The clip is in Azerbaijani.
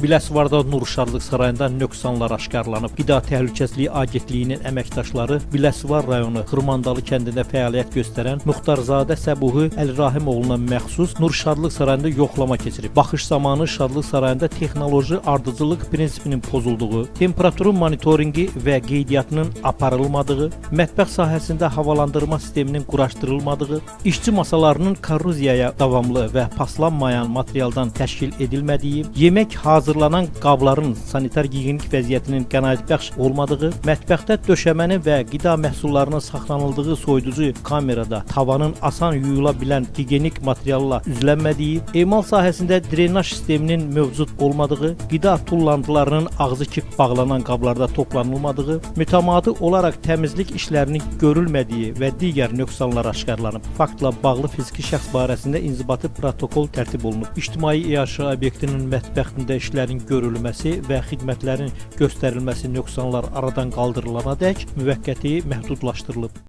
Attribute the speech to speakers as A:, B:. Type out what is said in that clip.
A: Biləsuvarda Nur Uşaqlıq Sarayında nöqsanlar aşkarlanıb. Qida Təhlükəsizliyi Agentliyinin əməkdaşları Biləsuvar rayonu Xırmandalı kəndində fəaliyyət göstərən Muxtarzadə Səbuhi Əlrahimoğluna məxsus Nur Uşaqlıq Sarayında yoxlama keçirib. Baxış zamanı Şadlıq Sarayında texnoloji ardıcıllıq prinsipinin pozulduğu, temperaturun monitoringi və qeydiyyatının aparılmadığı, mətbəx sahəsində havalandırma sisteminin quraşdırılmadığı, işçi masalarının korroziyaya davamlı və paslanmayan materialdan təşkil edilmədiyi, yemək hazırlanan qabların sanitar-gigiyenik vəziyyətinin qənaətbəxş olmadığı, mətbəxdə döşəmənin və qida məhsullarının saxlanıldığı soyuducu kamerada tavanın asan yuyula bilən gigiyenik materialla üzlənmədiyi, emal sahəsində drenaj sisteminin mövcud olmadığı, qida tullantılarının ağzı kip bağlanan qablarda toplanılmadığı, mütəmadi olaraq təmizlik işlərinin görülmədiyi və digər nöqsanlar aşkarlanıb. Faktla bağlı fiziki şəxs barəsində inzibati protokol tərtib olunub. İctimai iaşə obyektinin mətbəxində işlərin görülməsi və xidmətlərin göstərilməsi nöqsanlar aradan qaldırılana dək müvəqqəti məhdudlaşdırılıb.